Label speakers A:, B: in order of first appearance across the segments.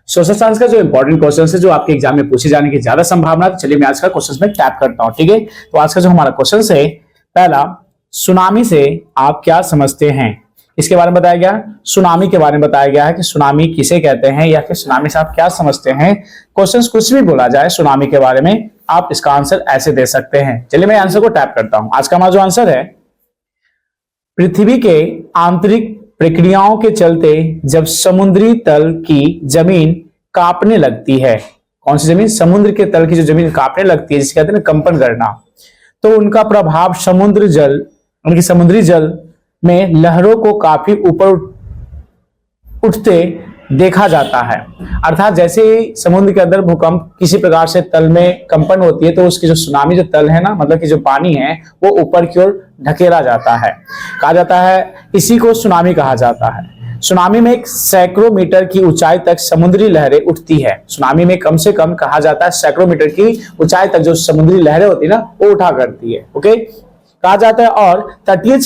A: Social science का जो important question है, जो आपके एग्जाम में पूछे जाने की ज्यादा संभावना है, तो चलिए मैं आज का क्वेश्चन में टैप करता हूं। ठीक है, तो आज का जो हमारा क्वेश्चन है, पहला, सुनामी से आप क्या समझते हैं, इसके बारे में बताया गया। सुनामी के बारे में बताया गया है कि सुनामी किसे कहते हैं या फिर सुनामी से आप क्या समझते हैं। क्वेश्चन कुछ भी बोला जाए सुनामी के बारे में, आप इसका आंसर ऐसे दे सकते हैं। चलिए मैं आंसर को टैप करता हूं। आज का हमारा जो आंसर है, पृथ्वी के आंतरिक प्रक्रियाओं के चलते जब समुद्री तल की जमीन कांपने लगती है, कौन सी जमीन, समुद्र के तल की जो जमीन कांपने लगती है, जिसे कहते हैं कंपन करना, तो उनका प्रभाव समुद्र जल, उनकी समुद्री जल में लहरों को काफी ऊपर उठते देखा जाता है। अर्थात जैसे ही समुद्र के अंदर भूकंप किसी प्रकार से तल में कंपन होती है, तो उसकी जो सुनामी जो तल है ना, मतलब कि जो पानी है वो ऊपर की ओर ढकेला जाता है, कहा जाता है, इसी को सुनामी कहा जाता है। सुनामी में सैकड़ों मीटर की ऊंचाई तक समुद्री लहरें उठती है। सुनामी में कम से कम कहा जाता है सैकड़ों मीटर की ऊंचाई तक जो समुद्री लहरें होती है ना, वो उठा करती है, ओके, कहा जाता है। और तटीय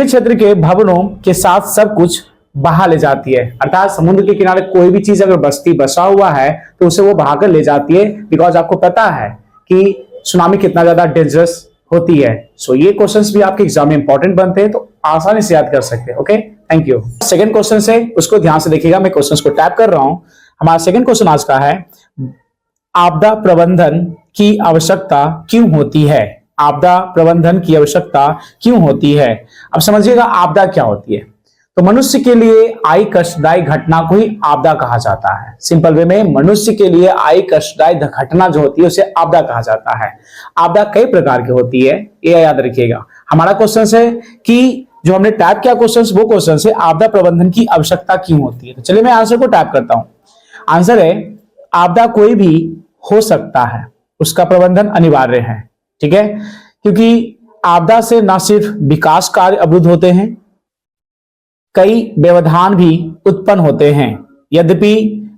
A: क्षेत्र के भवनों के साथ सब कुछ बहा ले जाती है। अर्थात समुद्र के किनारे कोई भी चीज अगर बसा हुआ है तो उसे वो बहाकर ले जाती है, बिकॉज आपको पता है कि सुनामी कितना ज्यादा डेंजरस होती है। सो ये क्वेश्चंस भी आपके एग्जाम में इंपॉर्टेंट बनते हैं, तो आसानी से याद कर सकते हैं। Okay, thank you. Second question है, उसको ध्यान से देखिएगा, मैं क्वेश्चंस को टैप कर रहा हूं। हमारा सेकंड क्वेश्चन आज का है, आपदा प्रबंधन की आवश्यकता क्यों होती है। आपदा प्रबंधन की आवश्यकता क्यों होती है। अब समझिएगा आपदा क्या होती है। तो मनुष्य के लिए आई कष्टदायी घटना को ही आपदा कहा जाता है। सिंपल वे में मनुष्य के लिए आई कष्टदायी घटना जो होती है उसे आपदा कहा जाता है। आपदा कई प्रकार की होती है, ये याद रखिएगा। हमारा क्वेश्चन है कि जो हमने टैप किया क्वेश्चन, वो क्वेश्चन है आपदा प्रबंधन की आवश्यकता क्यों होती है। तो चलिए मैं आंसर को टैप करता हूं। आंसर है, आपदा कोई भी हो सकता है, उसका प्रबंधन अनिवार्य है। ठीक है, क्योंकि आपदा से न सिर्फ विकास कार्य अवरुद्ध होते हैं, कई व्यवधान भी उत्पन्न होते हैं। यद्यपि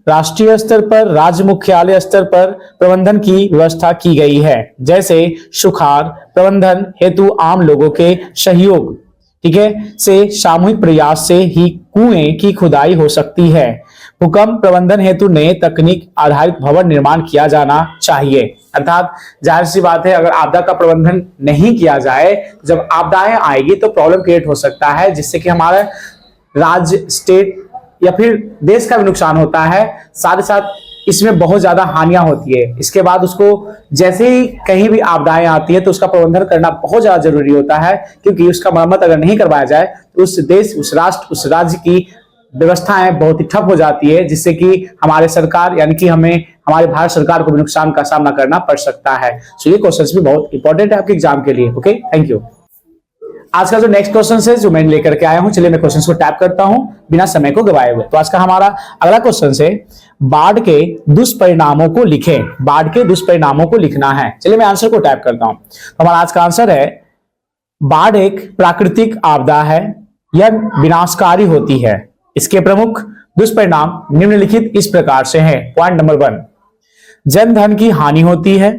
A: राष्ट्रीय स्तर पर, राज्य मुख्यालय स्तर पर प्रबंधन की व्यवस्था की गई है, जैसे सुखाड़ प्रबंधन हेतु आम लोगों के सहयोग, ठीक है, से सामूहिक प्रयास से ही कुएं की खुदाई हो सकती है। भूकंप प्रबंधन हेतु नए तकनीक आधारित भवन निर्माण किया जाना चाहिए। अर्थात जाहिर सी बात है, अगर आपदा का प्रबंधन नहीं किया जाए, जब आपदाएं आएगी तो प्रॉब्लम क्रिएट हो सकता है, जिससे कि हमारा राज्य, स्टेट या फिर देश का भी नुकसान होता है। साथ ही साथ इसमें बहुत ज्यादा हानियां होती है। इसके बाद उसको जैसे ही कहीं भी आपदाएं आती है तो उसका प्रबंधन करना बहुत ज्यादा जरूरी होता है, क्योंकि उसका मरम्मत अगर नहीं करवाया जाए तो उस देश, उस राष्ट्र, उस राज्य की व्यवस्थाएं बहुत ही ठप हो जाती है, जिससे कि हमारे सरकार यानी कि हमारे भारत सरकार को भी नुकसान का सामना करना पड़ सकता है। सो ये क्वेश्चन भी बहुत इंपॉर्टेंट है आपके एग्जाम के लिए। Okay, thank you. आज का जो नेक्स्ट क्वेश्चन है जो मैं लेकर के आया हूं, चलिए मैं क्वेश्चन को टैप करता हूं बिना समय को गवाए हुए। तो आज का हमारा अगला क्वेश्चन है, बाढ़ के दुष्परिणामों को लिखें। बाढ़ के दुष्परिणामों को लिखना है। चलिए मैं आंसर को टैप करता हूं। तो हमारा आज का आंसर है, बाढ़ एक प्राकृतिक आपदा है, यह विनाशकारी होती है। इसके प्रमुख दुष्परिणाम निम्नलिखित इस प्रकार से हैं। पॉइंट नंबर 1, जन धन की हानि होती है।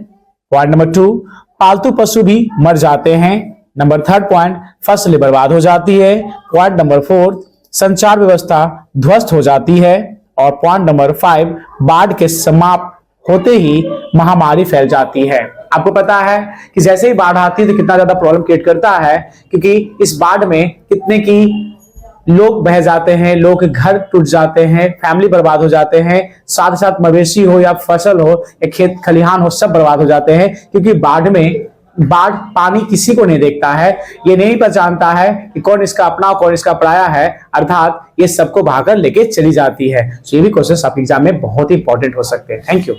A: पॉइंट नंबर 2, पालतू पशु भी मर जाते हैं। नंबर 3 पॉइंट, फसलें बर्बाद हो जाती है। पॉइंट नंबर 4, संचार व्यवस्था ध्वस्त हो जाती है। और पॉइंट नंबर 5, बाढ़ के समाप्त होते ही महामारी फैल जाती है। आपको पता है कि जैसे ही बाढ़ आती है तो कितना ज्यादा प्रॉब्लम क्रिएट करता है, क्योंकि इस बाढ़ में कितने की लोग बह जाते हैं, लोग के घर टूट जाते हैं, फैमिली बर्बाद हो जाते हैं, साथ ही साथ मवेशी हो या फसल हो या खेत खलिहान हो, सब बर्बाद हो जाते हैं। क्योंकि बाढ़ पानी किसी को नहीं देखता है, ये नहीं पहचानता है कि कौन इसका अपना और कौन इसका पराया है, अर्थात ये सबको भागकर लेके चली जाती है। तो ये भी क्वेश्चन आपके एग्जाम में बहुत ही इंपॉर्टेंट हो सकते हैं। Thank you.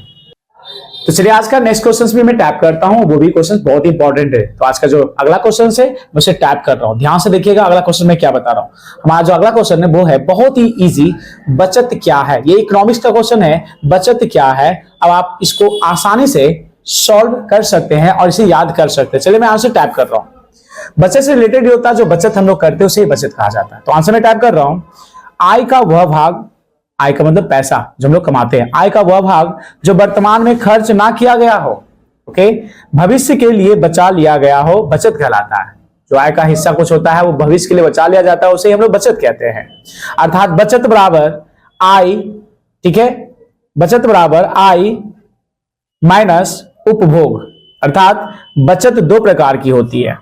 A: तो चलिए आज का नेक्स्ट क्वेश्चन भी मैं टैप करता हूं, वो भी क्वेश्चन बहुत ही इंपॉर्टेंट है। तो आज का जो अगला क्वेश्चन है मैं उसे टैप कर रहा हूं, ध्यान से देखिएगा अगला क्वेश्चन मैं क्या बता रहा हूं। हमारा जो अगला क्वेश्चन है वो है बहुत ही इजी, बचत क्या है। ये इकोनॉमिक्स का क्वेश्चन है, बचत क्या है। अब आप इसको आसानी से सॉल्व कर सकते हैं और इसे याद कर सकते हैं। चलिए मैं आंसर टैप कर रहा हूं। बचत से रिलेटेड होता है, जो बचत हम लोग करते हैं उसे बचत कहा जाता है। तो आंसर मैं टैप कर रहा हूं, आय का वह भाग, आय का मतलब पैसा जो हम लोग कमाते हैं, आय का वह भाग जो वर्तमान में खर्च ना किया गया हो, ओके, भविष्य के लिए बचा लिया गया हो, बचत कहलाता है। जो आय का हिस्सा कुछ होता है वो भविष्य के लिए बचा लिया जाता है, उसे हम लोग बचत कहते हैं। अर्थात बचत बराबर आय ठीक है। बचत बराबर आय माइनस उपभोग, अर्थात बचत दो प्रकार की होती है।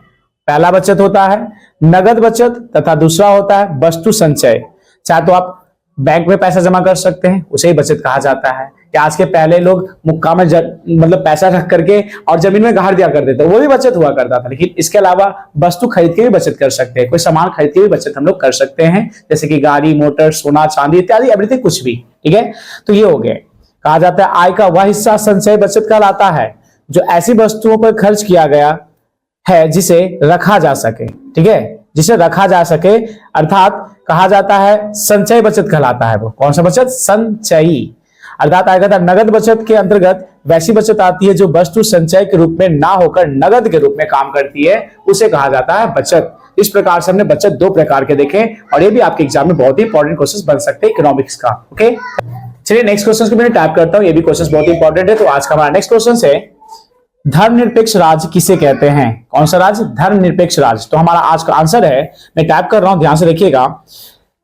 A: पहला बचत होता है नगद बचत तथा दूसरा होता है वस्तु संचय। चाहे तो आप बैंक में पैसा जमा कर सकते हैं, उसे ही बचत कहा जाता है। या आज के पहले लोग मुक्का में मतलब पैसा रख करके और जमीन में गाड़ दिया करते थे, वो भी बचत हुआ करता था। लेकिन इसके अलावा वस्तु खरीद के भी बचत कर सकते हैं, कोई सामान खरीद के भी बचत हम लोग कर सकते हैं, जैसे कि गाड़ी, मोटर, सोना, चांदी इत्यादि, एवरीथिंग, कुछ भी। ठीक है, तो ये हो गए। कहा जाता है आय का वह हिस्सा संचय बचत कहलाता है जो ऐसी वस्तुओं पर खर्च किया गया है जिसे रखा जा सके। ठीक है, जिसे रखा जा सके, अर्थात कहा जाता है संचय बचत कहलाता है। वो कौन सा बचत? संचयी। अर्थात आएगा नगद बचत के अंतर्गत वैसी बचत आती है जो वस्तु संचय के रूप में ना होकर नगद के रूप में काम करती है, उसे कहा जाता है बचत। इस प्रकार से हमने बचत दो प्रकार के देखे और ये भी आपके एग्जाम में बहुत ही इंपॉर्टेंट क्वेश्चन बन सकते हैं इकोनॉमिक्स का। ओके, चलिए नेक्स्ट क्वेश्चन को मैं टाइप करता हूं, ये भी क्वेश्चन बहुत ही इंपॉर्टेंट है। तो आज का हमारा नेक्स्ट क्वेश्चन है धर्मनिरपेक्ष राज्य किसे कहते हैं? कौन सा राज्य? धर्मनिरपेक्ष राज्य। तो हमारा आज का आंसर है, मैं टाइप कर रहा हूं, ध्यान से देखिएगा।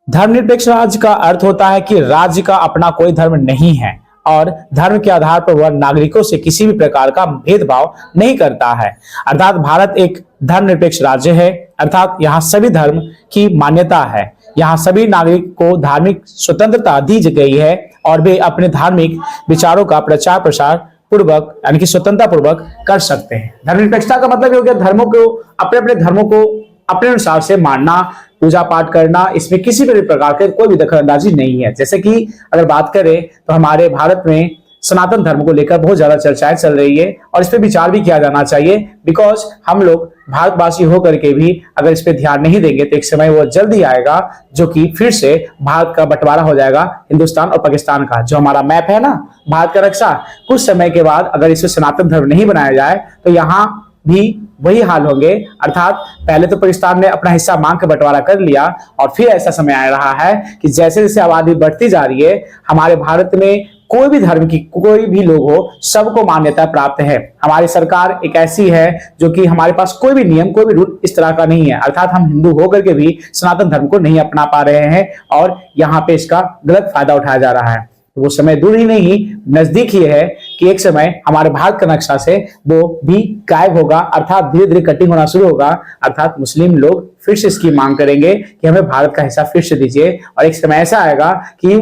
A: धर्मनिरपेक्ष राज्य का अर्थ होता है कि राज्य का अपना कोई धर्म नहीं है और धर्म के आधार पर वह नागरिकों से किसी भी प्रकार का भेदभाव नहीं करता है। अर्थात भारत एक धर्मनिरपेक्ष राज्य है, अर्थात यहाँ सभी धर्म की मान्यता है। यहाँ सभी नागरिक को धार्मिक स्वतंत्रता दी गई है और वे अपने धार्मिक विचारों का प्रचार प्रसार पूर्वक यानी कि स्वतंत्रता पूर्वक कर सकते हैं। धर्मनिरपेक्षता का मतलब ये हो गया धर्मों को, अपने अपने धर्मों को अपने अनुसार से मानना, पूजा पाठ करना, इसमें किसी भी प्रकार के कोई भी दखलंदाजी नहीं है। जैसे कि अगर बात करें तो हमारे भारत में सनातन धर्म को लेकर बहुत ज्यादा चर्चाएं चल रही है और इस पर विचार भी किया जाना चाहिए, बिकॉज हम लोग भारतवासी होकर के भी अगर इस पे ध्यान नहीं देंगे तो एक समय वो जल्दी आएगा जो कि फिर से भारत का बंटवारा हो जाएगा हिंदुस्तान और पाकिस्तान का। जो हमारा मैप है ना भारत का नक्शा, कुछ समय के बाद अगर इसमें सनातन धर्म नहीं बनाया जाए तो यहाँ भी वही हाल होंगे। अर्थात पहले तो पाकिस्तान ने अपना हिस्सा मांग के बंटवारा कर लिया और फिर ऐसा समय आ रहा है कि जैसे जैसे आबादी बढ़ती जा रही है, हमारे भारत में कोई भी धर्म की कोई भी लोग हो, सबको मान्यता प्राप्त है। हमारी सरकार एक ऐसी है जो कि हमारे पास कोई भी नियम, कोई भी रूल इस तरह का नहीं है। अर्थात हम हिंदू होकर के भी सनातन धर्म को नहीं अपना पा रहे हैं और यहाँ पे इसका गलत फायदा उठाया जा रहा है। तो वो समय दूर ही नहीं, नजदीक ही है कि एक समय हमारे भारत का नक्शा से वो भी गायब होगा, अर्थात धीरे धीरे कटिंग होना शुरू होगा। अर्थात मुस्लिम लोग फिर से इसकी मांग करेंगे कि हमें भारत का हिस्सा फिर से दीजिए और एक समय ऐसा आएगा कि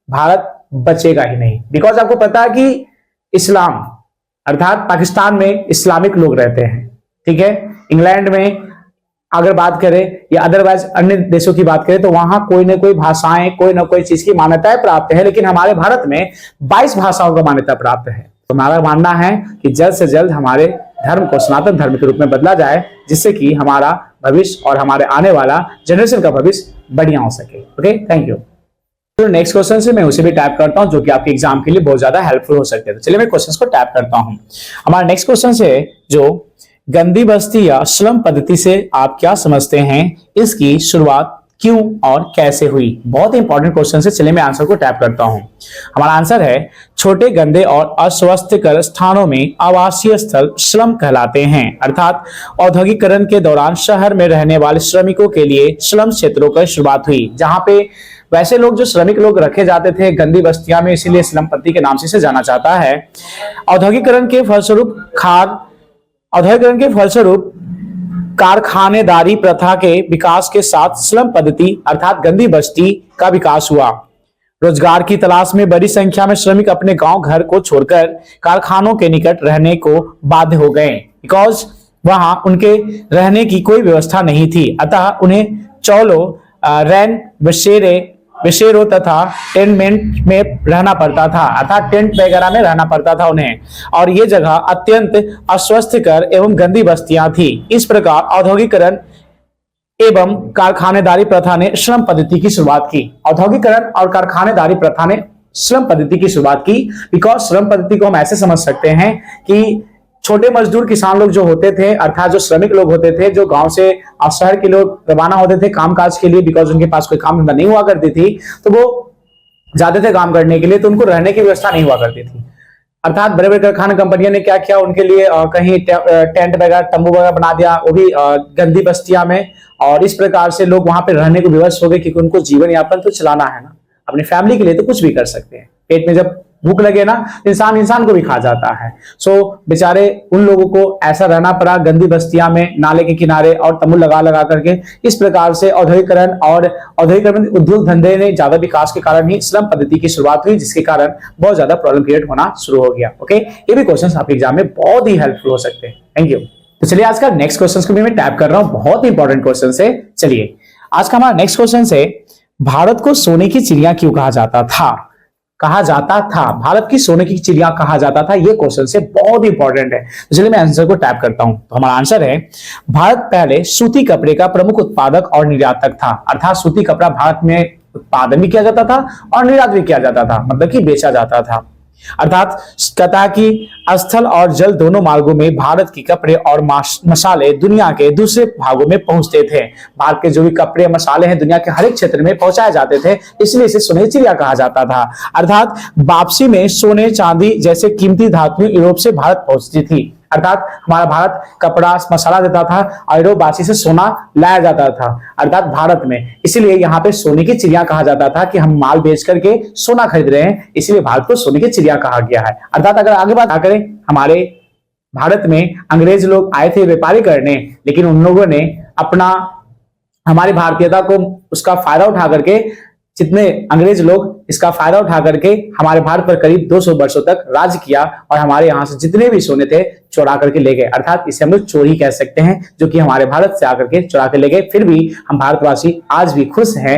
A: भारत बचेगा ही नहीं। बिकॉज आपको पता है कि इस्लाम अर्थात पाकिस्तान में इस्लामिक लोग रहते हैं। ठीक है, इंग्लैंड में अगर बात करें या अदरवाइज अन्य देशों की बात करें तो वहां कोई ना कोई भाषाएं, कोई ना कोई चीज की मान्यताएं प्राप्त है, लेकिन हमारे भारत में 22 भाषाओं का मान्यता प्राप्त है। तो हमारा मानना है कि जल्द से जल्द हमारे धर्म को सनातन धर्म के रूप में बदला जाए, जिससे कि हमारा भविष्य और हमारे आने वाला जनरेशन का भविष्य बढ़िया हो सके। Okay, thank you. तो नेक्स्ट क्वेश्चन से मैं उसे भी टाइप करता हूं जो कि आपके एग्जाम के लिए बहुत ज्यादा हेल्पफुल हो सकते हैं। तो चलिए मैं क्वेश्चंस को टाइप करता हूं। हमारा नेक्स्ट क्वेश्चन है जो गंदी बस्ती या स्लम पद्धति से आप क्या समझते हैं, इसकी शुरुआत क्यों और कैसे हुई? बहुत ही इंपॉर्टेंट क्वेश्चन है। चलिए मैं आंसर को टाइप करता हूं। हमारा आंसर है छोटे, गंदे और अस्वस्थकर स्थानों में आवासीय स्थल स्लम कहलाते हैं। अर्थात औद्योगिकरण के दौरान शहर में रहने वाले श्रमिकों के लिए स्लम क्षेत्रों की शुरुआत हुई, जहां पे वैसे लोग जो श्रमिक लोग रखे जाते थे गंदी बस्तियां में, इसीलिए स्लम पद्धति के नाम से इसे जाना जाता है। औद्योगिकरण के फलस्वरूप कारखानेदारी प्रथा के विकास के साथ स्लम पद्धति अर्थात गंदी बस्ती का विकास हुआ। रोजगार की तलाश में बड़ी संख्या में श्रमिक अपने गांव घर को छोड़कर कारखानों के निकट रहने को बाध्य हो गए, बिकॉज वहां उनके रहने की कोई व्यवस्था नहीं थी। अतः उन्हें चौलों, रैन बसेरों तथा टेंटमेंट में रहना पड़ता था, अर्थात टेंट वगैरह में रहना पड़ता था उन्हें, और ये जगह अत्यंत अस्वस्थकर एवं गंदी बस्तियां थी। इस प्रकार औद्योगिकरण एवं कारखानेदारी प्रथा ने श्रम पद्धति की शुरुआत की। औद्योगिकरण और कारखानेदारी प्रथा ने श्रम पद्धति की शुरुआत की, बिकॉज श्रम पद्धति को हम ऐसे समझ सकते हैं कि छोटे मजदूर किसान लोग जो होते थे, अर्थात जो श्रमिक लोग होते थे, जो गांव से शहर के लोग रवाना होते थे कामकाज के लिए, बिकॉज उनके पास कोई काम धंधा नहीं हुआ करती थी, तो वो जाते थे काम करने के लिए, तो उनको रहने की व्यवस्था नहीं हुआ करती थी। अर्थात बड़े बड़े कारखाना कंपनियों ने क्या किया, उनके लिए कहीं टेंट वगैरह, तंबू वगैरह बना दिया, वो भी गंदी बस्तियां में, और इस प्रकार से लोग वहां पे रहने को विवश हो गए, क्योंकि उनको जीवन यापन तो चलाना है ना। अपनी फैमिली के लिए तो कुछ भी कर सकते हैं। पेट में जब भूख लगे ना, इंसान को भी खा जाता है। सो बेचारे उन लोगों को ऐसा रहना पड़ा गंदी बस्तियां में, नाले के किनारे और तंबू लगा लगा करके। इस प्रकार से औद्योगिकरण उद्योग धंधे ने ज्यादा विकास के कारण ही श्रम पद्धति की शुरुआत हुई, जिसके कारण बहुत ज्यादा प्रॉब्लम क्रिएट होना शुरू हो गया। ओके, ये भी क्वेश्चन आपके एग्जाम में बहुत ही हेल्पफुल हो सकते हैं। Thank you. तो चलिए आज का नेक्स्ट क्वेश्चन को भी मैं टैप कर रहा हूं, बहुत ही इंपॉर्टेंट क्वेश्चन है। चलिए आज का हमारा नेक्स्ट क्वेश्चन है, भारत को सोने की चिड़िया क्यों कहा जाता था? भारत की सोने की चिड़िया कहा जाता था, ये क्वेश्चन से बहुत इंपॉर्टेंट है। तो चलिए मैं आंसर को टैप करता हूं। तो हमारा आंसर है, भारत पहले सूती कपड़े का प्रमुख उत्पादक और निर्यातक था। अर्थात सूती कपड़ा भारत में उत्पादन भी किया जाता था और निर्यात भी किया जाता था, मतलब कि बेचा जाता था। अर्थात कहता है कि स्थल और जल दोनों मार्गों में भारत की कपड़े और मसाले दुनिया के दूसरे भागों में पहुंचते थे। भारत के जो भी कपड़े मसाले हैं दुनिया के हर एक क्षेत्र में पहुंचाए जाते थे, इसलिए इसे सोने की चिड़िया कहा जाता था। अर्थात वापसी में सोने चांदी जैसे कीमती धातुएं यूरोप से भारत पहुंचती थी। अर्थात हमारा भारत कपड़ा मसाला देता था और यूरोप वासी से सोना लाया जाता था, अर्थात भारत में। इसलिए यहाँ पे सोने की चिड़िया कहा जाता था कि हम माल बेच करके सोना खरीद रहे हैं, इसलिए भारत को सोने की चिड़िया कहा गया है। अर्थात अगर आगे बात करें, हमारे भारत में अंग्रेज लोग आए थे व्यापारी करने, लेकिन उन लोगों ने हमारी भारतीयता को उसका फायदा उठा करके, जितने अंग्रेज लोग इसका फायदा उठा करके हमारे भारत पर करीब 200 वर्षों तक राज किया और हमारे यहाँ से जितने भी सोने थे चुरा करके ले गए। अर्थात इसे हम लोग चोरी कह सकते हैं, जो कि हमारे भारत से आकर के चुरा के ले गए। फिर भी हम भारतवासी आज भी खुश हैं